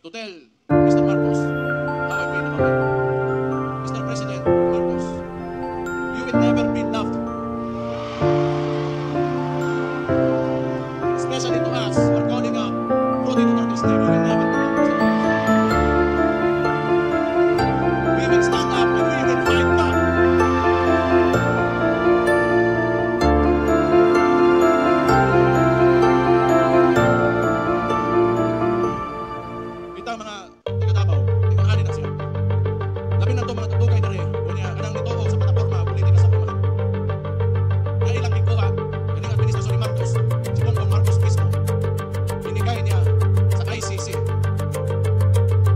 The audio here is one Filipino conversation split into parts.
to tell Mr. Marcos how I feel about it. Mr. President Marcos, you will never be loved. Especially to us who are calling up Rudy Duterte's name, you will never be loved. We will stand up and we will fight back. Kita mga taga-Davao, ikaw-ani na siya. Labi na ito mga tutugay na rin. Kunya, kanang nituog sa plataforma, politika sa pamahan. Kaya ilang bingkuha, kaning administrasyon ni Marcos, si Bongbong Marcos mismo, binigay niya sa ICC.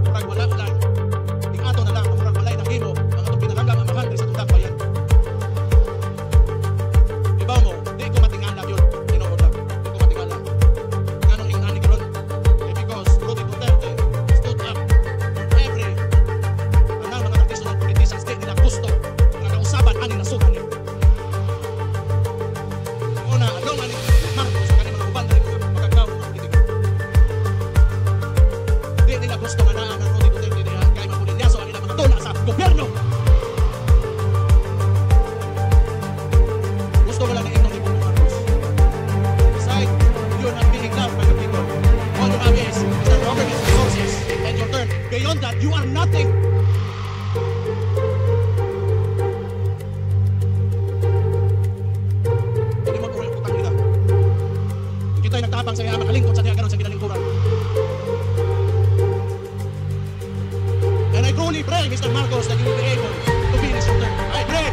Murag wala lang, ting ato na lang, murag walay nang himo, ang atong pinalagang amahan sa tutang bayan. Ibaw mo, di ko matingala yun, tinuod lang, di ko matingala. Anong ingani karon? Because Rudy Duterte stood up for every anang mga traditional politicians, di nila gusto nga kausaban ani nasukan niya. Una, adong ani Marcos kani mga uban na magagaw ng politiko. Di nila gusto nga naa ng Rudy Duterte diha kay mapulinyaso ang ilang mga tula sa gobyerno. Gusto wala na itong Bongbong Marcos. Besides, you're not being loved by the people. All you have is the government resources and your turn. Beyond that, you are nothing. Hindi mo kung utang nila. Kung kita'y nagtabang sa iya, makalingkod sa niya, ganon sa ginalingkuran. And I truly pray, Mr. Marcos, that you will be able to finish your term. I pray.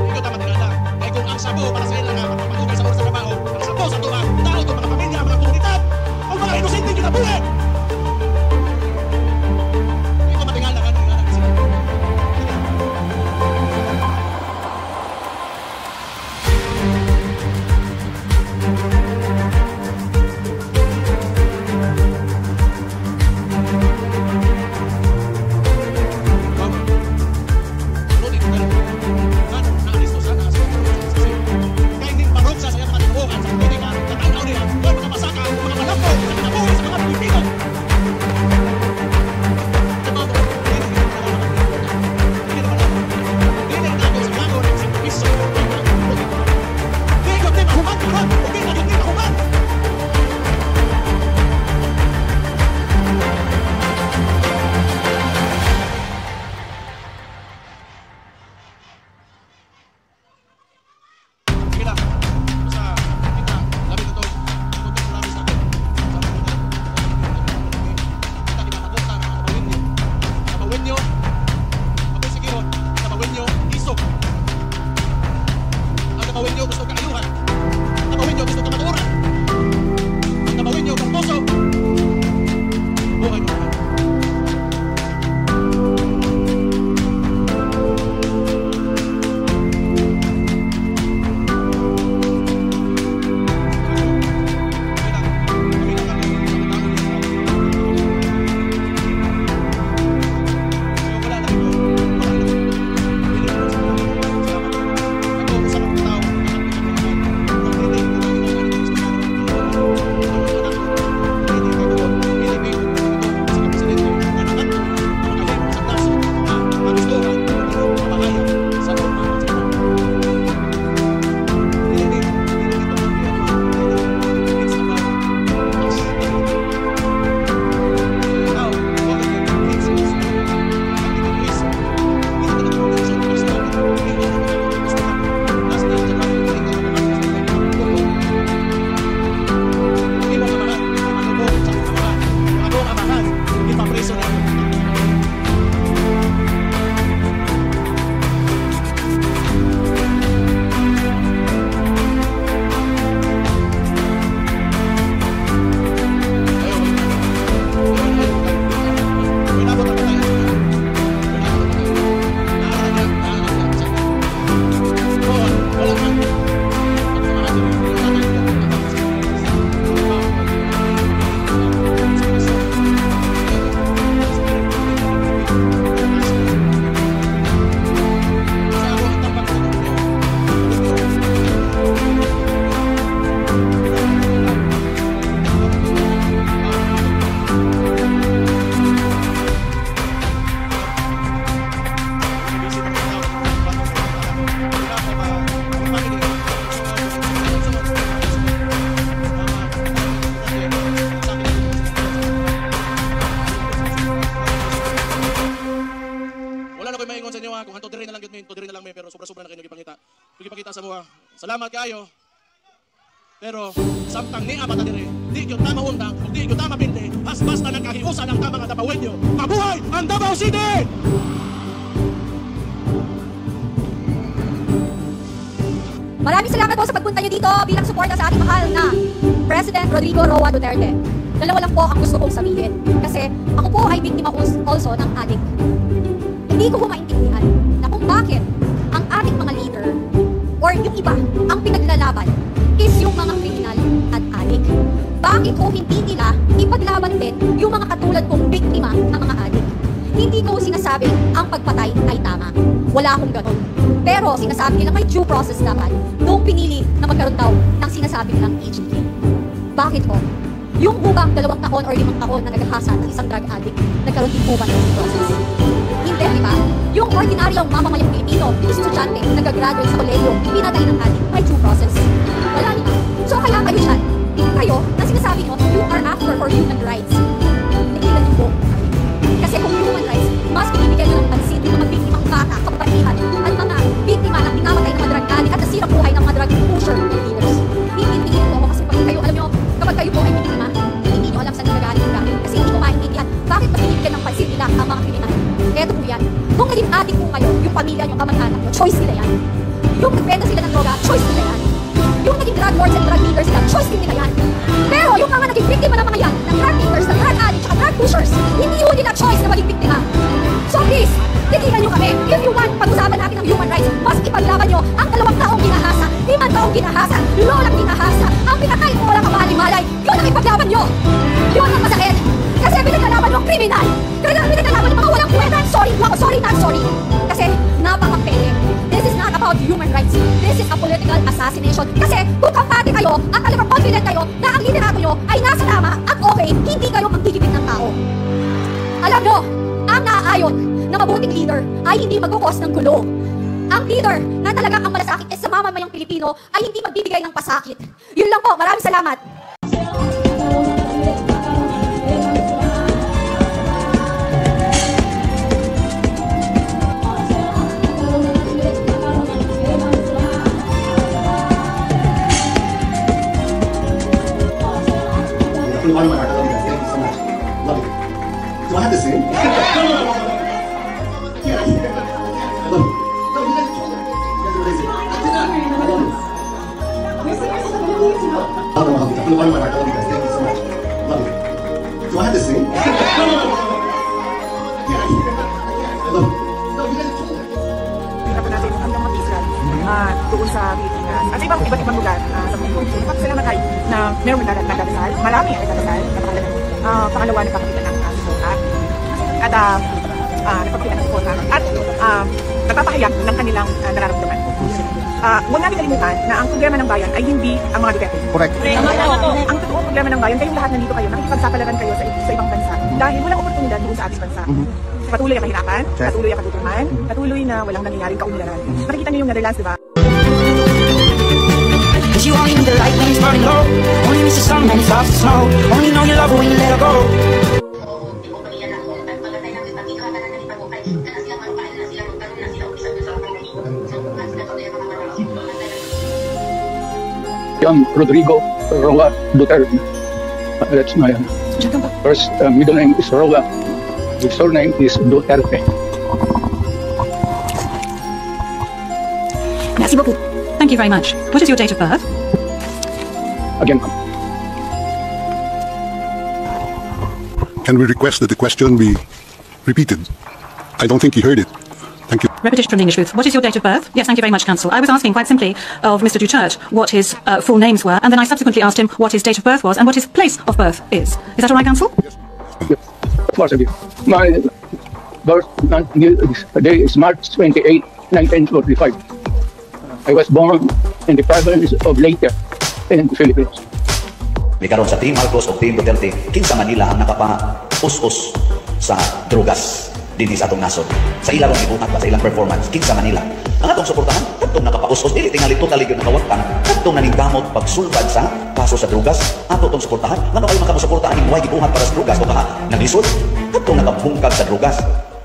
Ikaw tama tinala. Ay kung ang sabo para sa ilang nga, magpapatugay sa oras sa trabaho, ang sabo sa tuwa, tao ito, mga pamilya, mga komunidad, o mga inosenteng kinabuhi. Ikaw matingala ka, tingala ka sila. Rudy Duterte, naalis to sana sa ICC. Kay ta sa mga. Salamat kayo. Pero samtang niya mata dire, di gyud ta maundang, ug di gyud ta mapindi, basta nagkahiusan ang tamang Dabawenyo. Mabuhay ang Davao City! Maraming salamat po sa pagpunta nyo dito bilang suporta sa ating mahal na President Rodrigo Roa Duterte. Dalawa lang po ang gusto kong sabihin. Kasi ako po ay biktima also ng addict. Hindi ko po maintindihan na kung bakit ang ating mga leader or yung iba ang pinaglalaban is yung mga kriminal at addict. Bakit ko hindi nila ipaglaban din yung mga katulad kong biktima ng mga addict? Hindi ko sinasabing ang pagpatay ay tama. Wala akong ganon. Pero sinasabi nila may due process dapat noong pinili na magkaroon daw ng sinasabi nilang EJK. Bakit po? Yung ubang 2 taon or 5 taon na naghahasa ng isang drug addict, nagkaroon din po ba ng due process? Hindi, di ba? Yung ordinaryong mamamayang Pilipino, estudyante, nag-graduate sa kolehiyo, pinatay ng addict, may due process. Wala niya. So kaya kayo dyan, kayo, na sinasabi nyo, you are after for human rights. Nakikilan niyo po. Kasi kung human rights, mas pinibigyan nyo ng pansin yung mga biktimang bata, kababaihan, at mga biktima na pinamatay ng mga drug addict at nasirang buhay ng mga drug pusher leaders. Hindi po ako kasi pag kayo, alam nyo, kapag kayo po ay biktima, hindi nyo alam saan nagagaling yung gamit. Kasi hindi ko maintindihan bakit mas pinibigyan ng pansin nila ang mga kriminal. Eto po yan. Kung naging addict po kayo, yung pamilya nyo, kamag-anak nyo, choice nila yan. Yung nagbenta sila ng droga, choice nila yan. Yung naging drug lords and drug leaders sila, choice din nila yan. Pero yung mga naging biktima ng mga yan, ng drug leaders, ng drug addicts, at drug pushers, hindi ho nila choice na maging biktima. So please, tigilan nyo kami. If you want, pag-usapan natin ng human rights, mas ipaglaban nyo ang 2 taong ginahasa, 5 taong ginahasa, lolang ginahasa, ang pinatay mo walang kamali-malay, yun ang ipaglaban nyo. Yun ang masakit. Kasi pinaglalaban nyo ang kriminal. Pinaglalaban nyo mga walang kwenta. Not sorry. Kasi napaka-peke. This is not about human rights. This is a political assassination. Kasi kung kampante kayo at talagang confident kayo na ang liderato nyo ay nasa tama at okay, hindi kayo magigipit ng tao. Alam nyo, ang naaayon na mabuting leader ay hindi magkukos ng gulo. Ang leader na talagang ang malasakit sa mamamayang Pilipino ay hindi magbibigay ng pasakit. Yun lang po. Maraming salamat. Thank you so much. Love it. Do I have to sing? Yeah. I love it. No, you guys are amazing. I love it. I don't know how to do it. I love you guys. Thank you so much. Love it. Do I have to sing? Yeah. I love it. No, you guys are Hindi po natin ang mga Israel doon sa Pilipinas at iba't ibang lugar sa mundo. Salamat tayo na meron nagdadasal, marami ang nagdadasal, napakalaga. Pangalawa, nagpapakita ng suporta at nagpapakita ng suporta at nagpapahayag ng kanilang nararamdaman. Huwag namin kalimutan na ang problema ng bayan ay hindi ang mga Duterte. Correct. Ang totoong problema ng bayan, kayong lahat nandito kayo, nakikipagsapalaran kayo sa ibang bansa dahil walang oportunidad doon sa ating bansa. Patuloy ang kahirapan, patuloy ang katutuhan, patuloy na walang nangyayaring kaunlaran. Nakikita niyo yung Netherlands, di ba? Cause you only need the light when it's burning low. Only miss the sun when it's off the snow. Only know you love her when you let her go. I'm Rodrigo Roa Duterte. That's my first middle name is Roa. The surname is Duterte. Merci beaucoup. Thank you very much. What is your date of birth? Again, Can we request that the question be repeated? I don't think he heard it. Thank you. Repetition from the English booth. What is your date of birth? Yes, thank you very much, Council. I was asking quite simply of Mr. Duterte what his full names were, and then I subsequently asked him what his date of birth was and what his place of birth is. Is that all right, Council? yes, of course I do. My birth day is March 28, 1945. I was born in the province of Leyte in the Philippines. May karon sa Team Marcos o Team Duterte, kinsa Manila ang nakapa-us-us sa drugas dinhi sa atong nasod. Sa ilang gibuhat pa sa ilang performance, kinsa Manila. Ang atong suportahan, katong nakapa-us-us, dili tingali totally gyud nakawatan, katong naningkamot pagsulbad sa kaso sa drugas, ato tong suportahan. Ngano kayo makamusuportahan ning way gibuhat para sa drugas o baka naglisod? Katong nakabungkag sa drugas.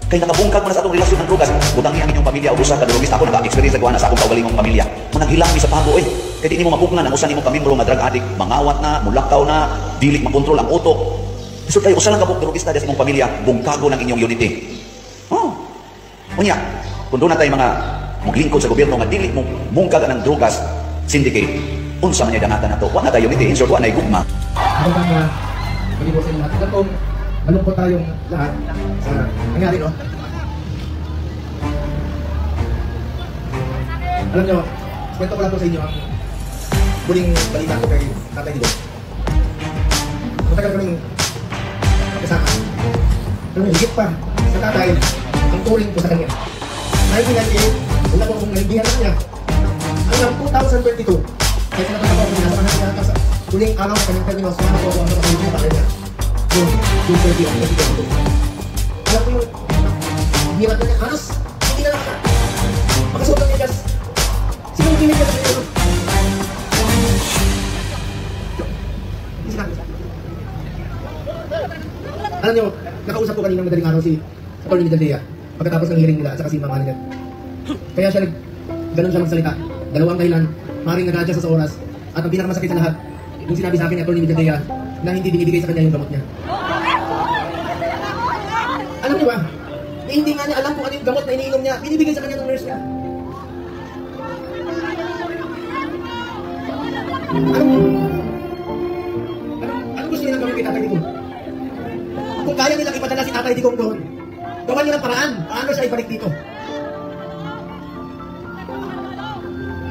Kay nakabungkag mo na sa atong relasyon ng drugas, butangi ang inyong pamilya o usa ka drugista. Ako naka-experience sa kuha na sa akong kaugalingong pamilya. Managhilang mi sa pago eh. Kaya di mo mapugnan ang usan nimo kamimbro nga drug addict, mangawat na, mulakaw na, dili makontrol ang utok. So kayo usa lang ka drugista sa imong pamilya, bungkago ng inyong unity. Oh. Unya, kung doon na tayo mga maglingkod sa gobyerno nga dili mo mungkag ng drugas syndicate, unsa man niya dangatan nato. Wa na tayo unity, insure wa na gugma. Ano bang malibo sa inyo natin? Kung malungkot tayong lahat sa nangyari, no? Alam nyo, kwento ko lang po sa inyo ang muling balita ko kay Tatay Digong. Matagal kaming kasama. Alam nyo, higit pa sa tatay ang turing ko sa kanya. 1998, una po akong naibigan sa kanya. Hanggang 2022, kaya sinataka ko pinasamahan niya sa huling araw sa kanyang termino, sumama ko ako ang kapatid sa kanya. Yung pwede ang naibigan ko. Alam ko yung hirap na niya, halos hindi na nakaka. Makasuot niya just sino yung pinigyan sa kanya? Alam nyo, nakausap ko kanina madaling araw si Atty. Medaldea pagkatapos ng hearing nila at saka si Ma'am Annette. Kaya siya ganun siya magsalita. Dalawang dahilan, maaaring nag-adjust siya sa oras at ang pinakamasakit sa lahat, yung sinabi sa akin ni Atty. Medaldea na hindi binibigay sa kanya yung gamot niya. Alam niyo ba, hindi nga niya alam kung ano yung gamot na iniinom niya, binibigay sa kanya ng nurse niya. Anong gusto nilang gawin kay Tatay Digong? Kung kaya nilang ipadala si Tatay Digong doon, gawan nilang paraan, paano siya ibalik dito?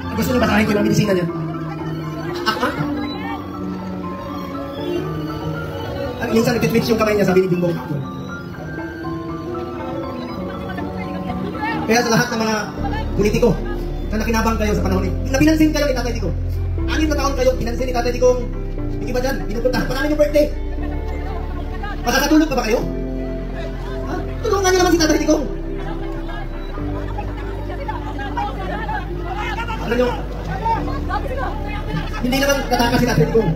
Ang gusto niyo basahin ko yung medisina niya? Minsan nagtitwitch yung kamay niya, sabi ni Bingbong. Kaya sa lahat ng mga politiko na nakinabang kayo sa panahon na pinansin kayo ni Tatay Digong, 6 na taon kayo, pinansin ni Tatay Digong, yung iba dyan, pinupuntahan pa namin yung birthday. Makakatulog pa ba kayo? Ha? Tulungan niyo naman si Tatay Digong. Alam nyo, hindi naman katakas si Tatay Digong.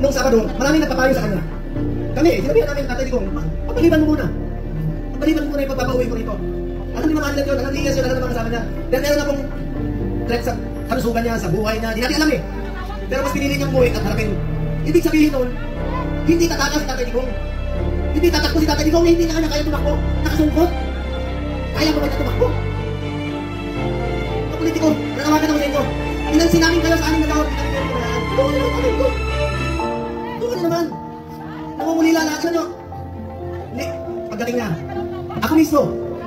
Nung Sabado, maraming nagpapayo sa kanya. Kami, sinabihan namin Tatay Digong, pagpaliban mo muna. Pagpaliban mo muna yung pagpapauwi ko rito. Alam ni Ma'am Annette yun, alam ni Iyas yun, alam ng mga kasama niya. Dahil meron na pong threat sa kalusugan niya, sa buhay niya, di natin alam eh. Pero mas pinili niyang buhay at harapin. Ibig sabihin nun, hindi tatakas si Tatay Digong. Hindi tatakbo si Tatay Digong na hindi na kanya kaya tumakbo. Nakasungkot. Kaya mo ba niya tumakbo? Mga politiko, nanawagan ako sa inyo. Pinansin namin kayo sa 6 na taon. Tulungan naman Tatay Digong. Tulungan naman. Namumulila lahat sa inyo. Hindi, pagdating niya, ako mismo,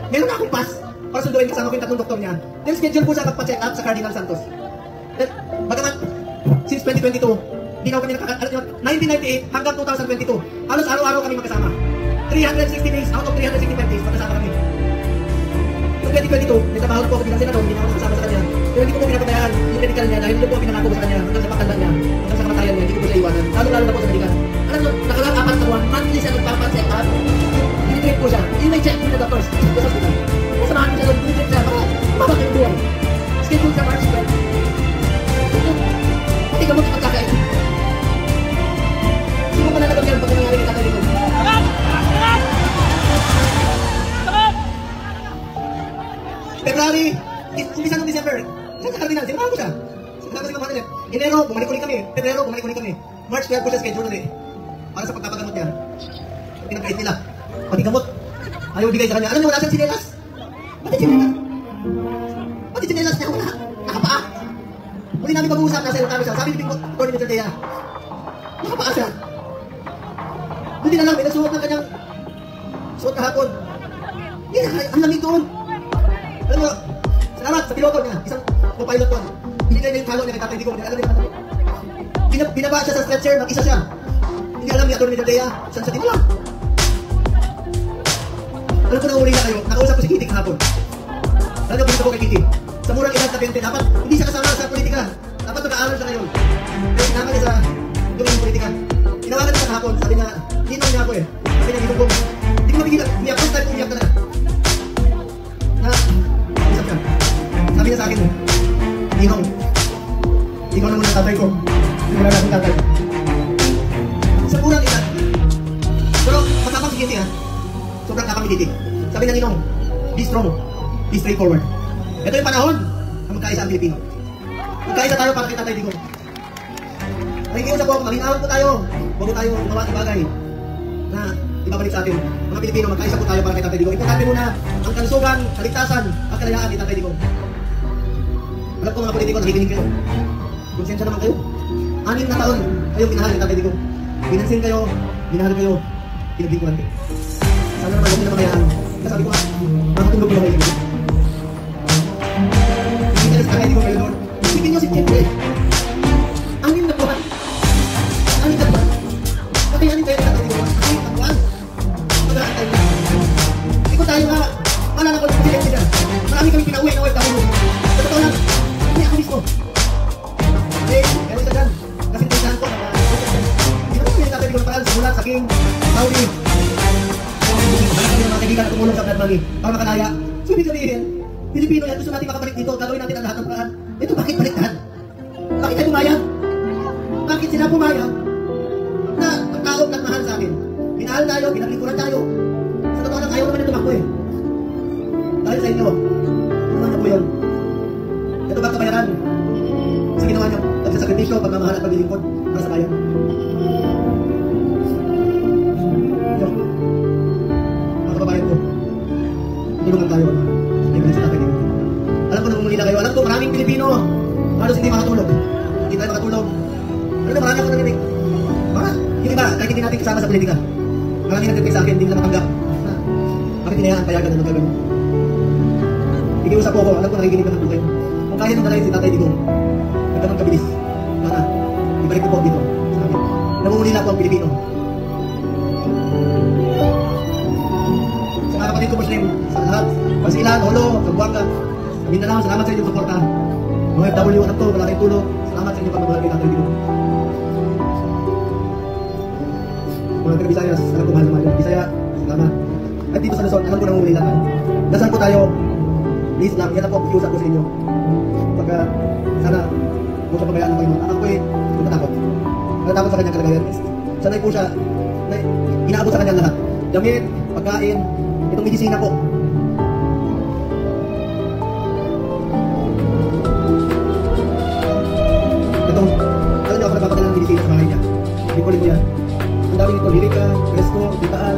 meron na akong pass para sunduin kasama ko yung 3 doktor niya. Then schedule po siya magpa-check up sa Cardinal Santos. Then, bagamat, since 2022, hindi na kami 1998 hanggang 2022, halos araw-araw kami magkasama. 360 days out of 365 days magkasama kami. Noong 2022, nagtrabaho po ako bilang senador, hindi na ako kasama sa kanya. Pero hindi ko po pinapabayaan yung medical niya dahil hindi po pinangako sa kanya hanggang sa pagtanda niya, hanggang sa kamatayan niya, hindi ko po siya iwanan. Lalo-lalo na po sa medical. Alam nyo, nakalang 4 na buwan, monthly siya nagpapacheck up. Dinitrip ko siya. Yun may check with the doctors. Check ko sa hospital. Kasamahan ko siya doon, dinitrip siya. Mabak yung buwan. Schedule sa March 12. Pati gamot yung pagkakain. Sino ko na nagagyan pag nangyari kay Tatay Digong? February, umpisa ng December. Siya sa Cardinal, sinamahan ko siya. Sinamahan ko si Ma'am Annette. Enero, bumalik ulit kami. Pebrero, bumalik ulit kami. March 12 ko siya schedule ulit. Para sa pagpapagamot niya. Pinagkait nila. Pati gamot. Ayaw bigay sa kanya. Alam niyo, wala siyang sinelas. Pati sinelas. Pati sinelas niya, wala. Nakapaa. Muli namin mag-uusap na sa siya. Sabi ni Atty. Medaldea, nakapaa siya. Hindi na lang, may nasuot ng kanyang suot kahapon. Hindi na, ang lamig doon. Alam mo, salamat sa piloto niya. Isang pilot doon. Binigay na yung kalo niya kay Tatay Digong. Alam niya, binaba siya sa stretcher, mag-isa siya. Hindi alam ni Atty. Medaldea, saan siya tinula. Alam ko na uli na kayo, nakausap ko si Kitty kahapon. Alam niyo, pinito ko kay Kitty. Sa murang edad na 20, dapat hindi siya kasama sa politika. Dapat mag-aaral siya ngayon. Pero sinama niya sa yung politika. Tinawagan niya kahapon, sabi niya, ninong niya ako eh. Sabi niya, hindi ko mapigilan, umiyak ko, type umiyak ka na. Usap siya. Sabi niya sa akin, ninong, ikaw naman ang tatay ko. Wala na akong tatay. Sa murang edad. Pero matapang si Kitty ha. Sobrang kapang ni Kitty. Sabi niya, ninong, be strong, be straightforward. Ito yung panahon na magkaisa ang Pilipino. Magkaisa tayo para kay Tatay Digong. Nakikiusap po ako, maminahon po tayo. Huwag po tayo gumawa ng bagay na ibabalik sa atin. Mga Pilipino, magkaisa po tayo para kay Tatay Digong. Importante muna ang kalusugan, kaligtasan at kalayaan ni Tatay Digong. Alam ko mga politiko, nakikinig kayo. Konsensya naman kayo. 6 na taon kayong pinahal ni Tatay Digong. Pinansin kayo, minahal kayo, pinagbingkulan kayo. Sana naman huwag nyo naman kayaan. Kasabi ko nga, makatulog ko na kayo. Hindi ka sa Tatay Digong kayo doon. Isipin nyo si Jeffrey. 6 na buwan. 6 na buwan. Kakayanin kayo ni Tatay Digong. 6 na buwan. Mag-aantay na. Ikaw tayo nga, maalala ko ng presidente dyan. Marami kami pinauwi na OFW. Sa totoo lang, hindi ako mismo. Okay, meron isa dyan. Kasi tindahan ko na hindi naman yung Tatay Digong ng paraan simula sa King, Saudi. Wala kami ng mga kaibigan na tumulong sa blood money para makalaya. So, ibig sabihin, Pilipino yan, gusto natin makabalik dito, gagawin natin ang lahat ng paraan. Ito, bakit baliktad? Bakit tayo pumayag? Bakit sila pumayag na ang tao nagmahal sa akin? Minahal tayo, pinaglingkuran tayo. Sa totoo lang, ayaw naman na tumakbo eh. Dahil sa inyo, naman na po yun. Ito ba kabayaran? Sa ginawa niyo, nagsasakripisyo, pagmamahal at paglilingkod para sa bayan. Ito, mga kababayan ko, tulungan tayo. Ay, balik sa Tatay Digong. Alam ko na umuli na kayo. Alam ko maraming Pilipino halos hindi makatulog. Hindi tayo makatulog. Ano na, marami ako narinig. Yung iba, kahit hindi natin kasama sa politika. Marami nagtipay sa akin, hindi nila matanggap. Bakit hinayaan payagan na magkagano? Ikiusap po ako, alam ko nakikinig naman po kayo. Kung kaya nung dalayin si Tatay Digong, nagkanong kabilis. Sana, ibalik ko po dito sa amin. Namumulila po ang Pilipino. Sa mga kapatid ko Muslim, sa lahat, Pasilan, Holo, Zamboanga, Mindanao, salamat sa inyong suporta. Mga FW, anak ko, wala kayong tulong. Salamat sa inyong pagmamahal kay Tatay Digong. Mga taga-Bisayas, alam ko mahal naman yung Bisaya, salamat. At dito sa Luzon, alam ko nang umuli lang. Dasal po tayo, please lang, yan na po, iusap ko sa inyo. Pagka, sana, kung siya pabayaan na kayo, anak ko eh, natatakot. Natatakot sa kanyang kalagayan. Sanay po siya, na inaabot sa kanyang lahat. Damit, pagkain, itong medisina po. Ito, alam niyo ako nagpapadala ng medisina sa bahay niya. Recording ko yan. Ang dami nito, Lirica, Cresco, Titaan,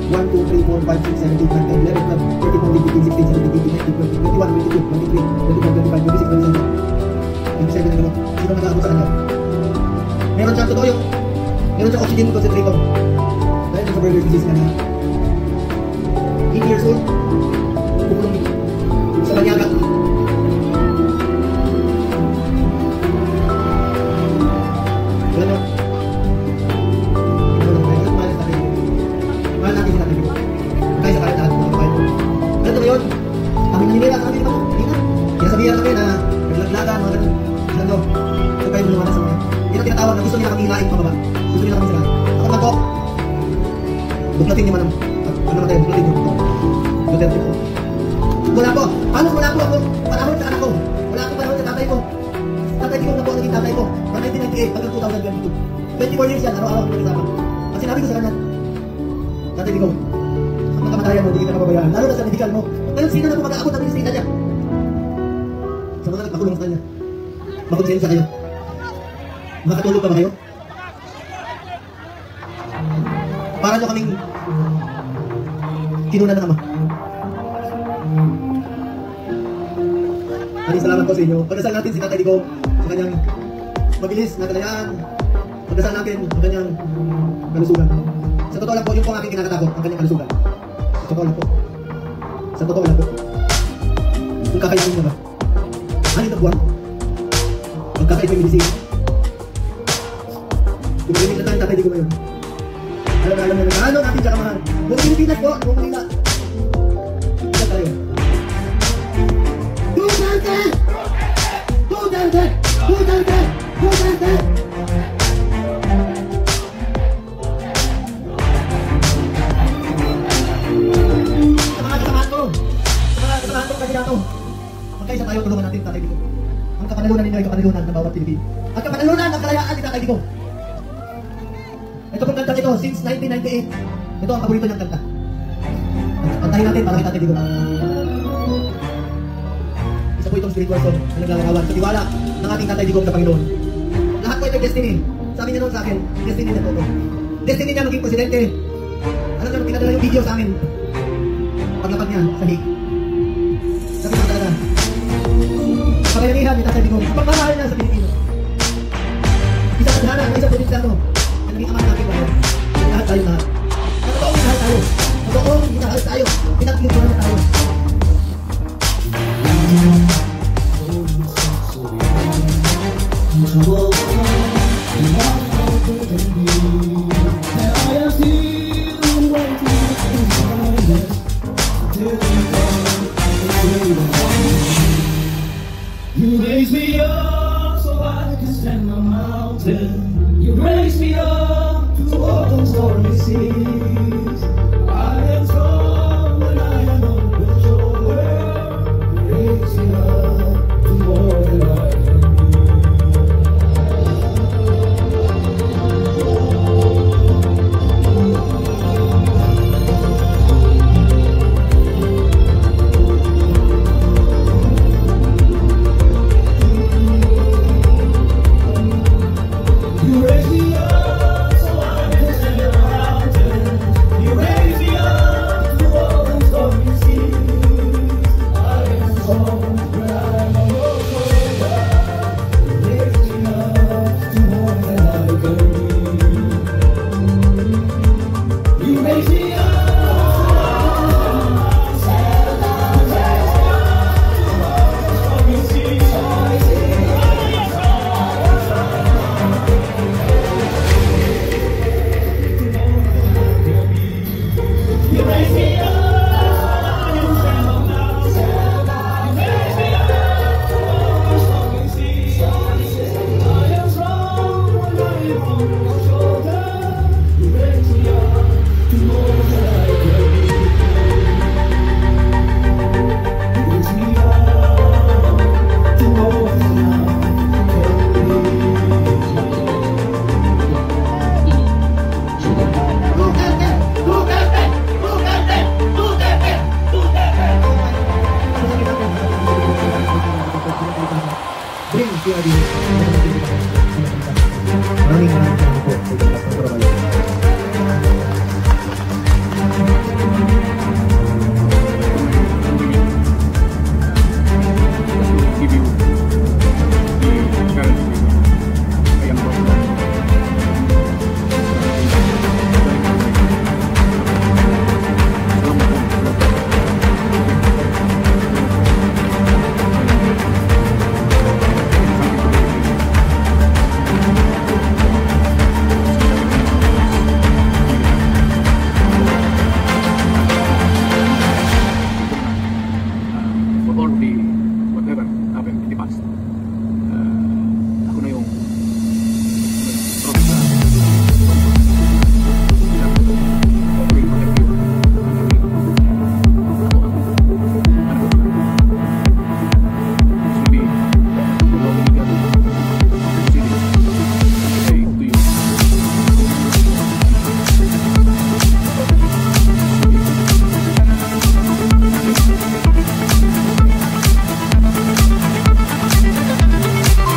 1, 2, 3, 4, 5, 6, 7, 8, 9, 10, 11, 12, 13, 14, 15, 16, 17, 18, 19, 20, 21, 22, 23, 24, 25, 26, 27, 27 na gano'n. Sino nag-aabot sa kanya? Meron siyang totoo yung meron siyang oxygen concentrator. Dahil sa burger disease na 8 years old, pukulong sa Banyaga. Wala mo. Mahal natin si Tatay Digong. Kaya sa kaya natin mga kabayan. Ganito na yun. Kami naninira sa amin naman. Kaya sabihan kami na naglaglagan, mga ganun. Ano, ito kayo lumanas sa mga. Hindi na tinatawag na gusto nila kami hilain pababa. Gusto nila kami sa kanya. Ako man po, buklatin niyo man ang, ano naman tayo, buklatin niyo. Duterte po. Wala po. Paano wala po ako panahon sa anak ko? Wala akong panahon sa tatay ko. Tatay Digong na po ang naging tatay ko. From 1998 hanggang 2022. 24 years yan, araw-araw kami kasama. At sinabi ko sa kanya, Tatay Digong, sa mga kamatayan mo, hindi kita kapabayaan. Lalo na sa medical mo. Ngayon, sino na po mag-aabot ang ministrita niya? Sa mga nagpakulong sa kanya. Makonsensya kayo. Makatulog pa ba kayo? Para nyo kaming kinunan ng ama. Maraming salamat po sa inyo. Pagdasal natin si Tatay Digong sa kanyang mabilis na kalayaan. Pagdasal natin sa kanyang kalusugan. Sa totoo lang po, yung po ang aking kinakatakot, ang kanyang kalusugan. Sa totoo lang po. Sa totoo lang po. Kung kakayanin niya ba? 6 na buwan. Magkakait may medisina. Kung marinig na tayo Tatay Digong ngayon. Alam na ano natin siya kamahal. Buong Pilipinas po, buong Manila. Ito tayo. Duterte! Duterte! Duterte! Duterte! Sa mga kasamahan ko kandidato, magkaisa tayo, tulungan natin Tatay Digong. Ang kapanalunan ninyo ay kapanalunan ng bawat Pilipino. At kapanalunan ng kalayaan ni Tatay Digong. Ito pong kanta ito, since 1998. Ito ang paborito niyang kanta. Kantahin natin para kay Tatay Digong. Isa po po itong spiritual song na naglalarawan sa tiwala ng ating Tatay Digong na Panginoon. Lahat po ito destiny. Sabi niya noon sa akin, destiny niya po ito. Destiny niya maging presidente. Alam niyo, pinadala yung video sa amin. Paglapat niya sa hig. Sabi niya talaga, pagayanihan ni Tatay Digong, pagmamahal niya sa Pilipino. Isang adhana ng isang Pilipino na naging ama natin bayan. Lahat tayo lahat. Totoong minahal tayo. Totoong minahal tayo. Pinaglingkuran na tayo. You raise me up so I can stand my mountain. You raise me up to walk on stormy seas. I am strong when I am on the shore. You raise me up to more than I can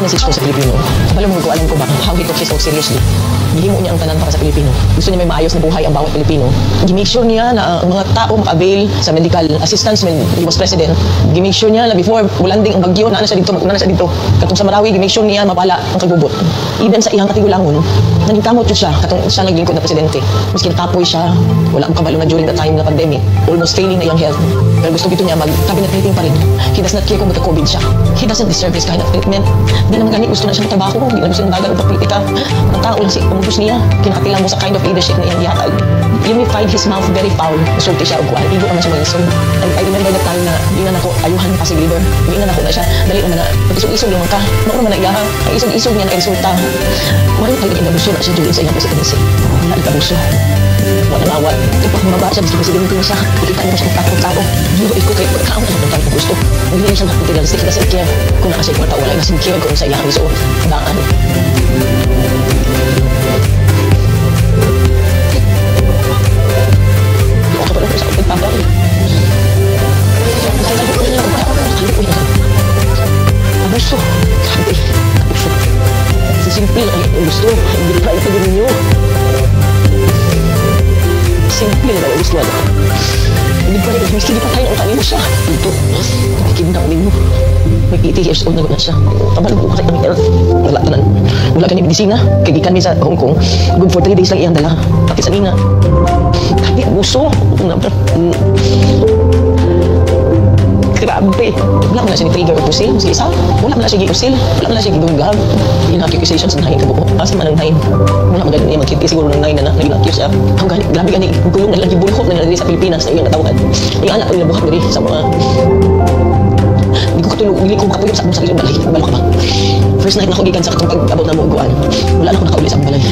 message ko sa Pilipino. Alam ko ba how he took his oath seriously. Gihimo niya ang tanan para sa Pilipino. Gusto niya may maayos na buhay ang bawat Pilipino. Gi-make sure niya na ang mga tao maka-avail sa medical assistance when he was president. Gi-make sure niya na before landing ang bagyo na siya dito, katong sa Marawi, gi-make sure niya mapala ang kagubot. Even sa iyang katigulangon, naging kamot yun siya katong siya naglingkod na presidente. Miskin tapoy siya, wala ang kabalo na during the time na pandemic, almost failing na iyang health. Pero gusto niya mag-cabinet meeting pa rin. He does not care kung magka-COVID siya. He doesn't deserve this kind of treatment. Di naman gani gusto na siya trabaho, di na gusto ng dagat o politika. Ang tao lang ang gusto niya, kinakatilang mo sa kind of leadership na iyang gihatag. You may find his mouth very foul, usulti siya o kuha, igo naman siya mag-isog. And I remember the time na di na ako ayuhan pa si leader, di na ako na siya, dali naman na isog-isog lang ka, mauna man na igaha, ang isog-isog niya naka-insulta. Wala tayo ikabuso na siya during sa iyang presidency. Wala ikabuso. Wala nawat. Ipak mababa siya, gusto presidente niya siya, ikita niya siya ng takot-tao. Hindi ko kayo pagkaon na ng tayo gusto. Hindi niya siya materialistic na siya kung nakasya yung tao, wala na siya kung sa iyang gusto. Daan. Ako pa lang sa pagpapakot. squad. Hindi pa rin, hindi pa tayo ang kanino siya. Ito, kidnap ninyo. May 80 years old na guna siya. Tabalog ko sa kami, wala ka na. Wala ka na medisina. Kagikan mi sa Hong Kong. Good for 3 days lang iyang dala. Pati sa nina. Tapi abuso. Grabe. Wala mo na siya ni-trigger o pusil. Sige isa. Wala mo na siya gi-usil. Wala mo na siya gidunggab. Yung accusations ng nahin ka buko. Asa man ang nahin. Wala mo ganun niya magkiti siguro ng nahin na nag-accuse siya. Ang grabe gani. Gulong na lang gibulhok na nila sa Pilipinas na iyong natawagan. Yung anak ko yung nabuhat diri sa mga... Hindi ko katulog. Hindi ko makapuyog sa akong sarili. Balik ka ba? First night na ako gikan sa akong pag-abot na mong guan. Wala na ako nakauli sa akong balay.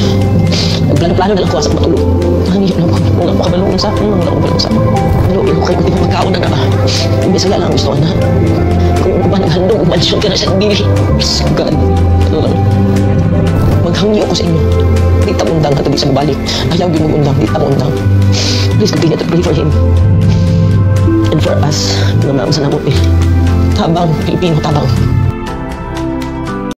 Plano-plano na lang ko sa matulog. Nangyayot na ako. Wala ko makabalong sa akin. Wala ko makabalong sa akin. Haluin ko kayo. Hindi ko magkaon na na. Imbes wala lang gusto ka na. Kung ba naghandog, umansyon ka na sa dili. God. Ano lang. Maghangyo ako sa inyo. Di tamundang ka tabi sa mabalik. Ayaw di magundang. Di tamundang. Please continue to pray for him. And for us, mga maam sa nabuti. Tabang, Pilipino, tabang.